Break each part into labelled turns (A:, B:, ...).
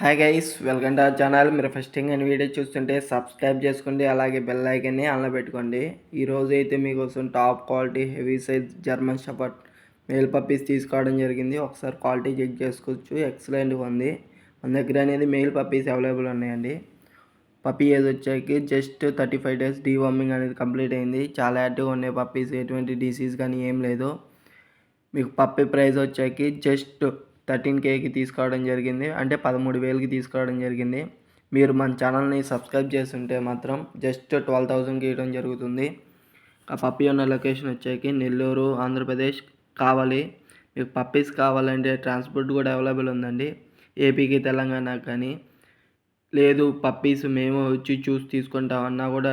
A: Hi guys, welcome to our channel. మీరు first thing అని video చూస్తుంటే సబ్స్క్రైబ్ చేసుకోండి, అలాగే బెల్ ఐకాన్ని ఆన్లో పెట్టుకోండి. ఈరోజు అయితే మీకోసం top quality heavy size German shepherd male puppies తీసుకోవడం జరిగింది. ఒకసారి క్వాలిటీ చెక్ చేసుకోవచ్చు, ఎక్సలెంట్గా ఉంది. మన దగ్గర అనేది మేల్ పప్పీస్ అవైలబుల్ ఉన్నాయండి. పప్పీ ఏజ్ వచ్చాక జస్ట్ 35 days డీవార్మింగ్ అనేది కంప్లీట్ అయింది. చాలా యాక్టివ్గా ఉన్నాయి పప్పీస్, ఎటువంటి డిసీజ్ కానీ ఏం లేదు. మీకు పప్పీ ప్రైస్ వచ్చాకి జస్ట్ 13Kకి తీసుకోవడం జరిగింది, అంటే 13,000కి తీసుకోవడం జరిగింది. మీరు మన ఛానల్ని సబ్స్క్రైబ్ చేస్తుంటే మాత్రం జస్ట్ 12,000కి ఇవ్వడం జరుగుతుంది. ఆ పప్పీ ఉన్న లొకేషన్ వచ్చాకి నెల్లూరు, ఆంధ్రప్రదేశ్ కావాలి. మీకు పప్పీస్ కావాలంటే ట్రాన్స్పోర్ట్ కూడా అవైలబుల్ ఉందండి, ఏపీకి తెలంగాణకి. కానీ లేదు పప్పీస్ మేము వచ్చి చూసి తీసుకుంటామన్నా కూడా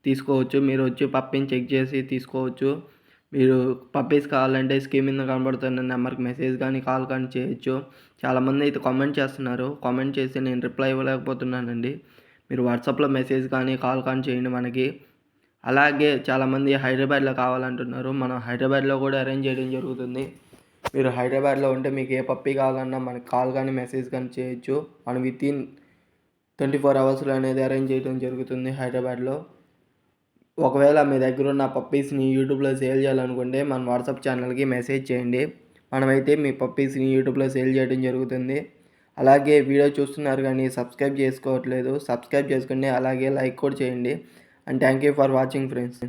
A: తీసుకోవచ్చు. మీరు వచ్చి పప్పీని చెక్ చేసి తీసుకోవచ్చు. మీరు పప్పీస్ కావాలంటే స్క్రీన్ మీద కనబడుతున్న నెంబర్కి మెసేజ్ కానీ కాల్ కానీ చేయొచ్చు. చాలామంది అయితే కామెంట్ చేస్తున్నారు, కామెంట్ చేసి నేను రిప్లై ఇవ్వలేకపోతున్నానండి. మీరు వాట్సాప్లో మెసేజ్ కానీ కాల్ కానీ చేయండి మనకి. అలాగే చాలామంది హైదరాబాద్లో కావాలంటున్నారు, మనం హైదరాబాద్లో కూడా అరేంజ్ చేయడం జరుగుతుంది. మీరు హైదరాబాద్లో ఉంటే మీకు ఏ పప్పీ కావాలన్నా మనకి కాల్ కానీ మెసేజ్ కానీ చేయొచ్చు. మనం వితిన్ 24 hours అనేది అరేంజ్ చేయడం జరుగుతుంది హైదరాబాద్లో. ఒకవేళ మీ దగ్గర ఉన్న పప్పీస్ని యూట్యూబ్లో సేల్ చేయాలనుకుంటే మన వాట్సాప్ ఛానల్కి మెసేజ్ చేయండి. మనమైతే మీ పప్పీస్ని యూట్యూబ్లో సేల్ చేయడం జరుగుతుంది. అలాగే వీడియో చూస్తున్నారు కానీ సబ్స్క్రైబ్ చేసుకోవట్లేదు, సబ్స్క్రైబ్ చేసుకోండి, అలాగే లైక్ కూడా చేయండి. And thank you for watching friends.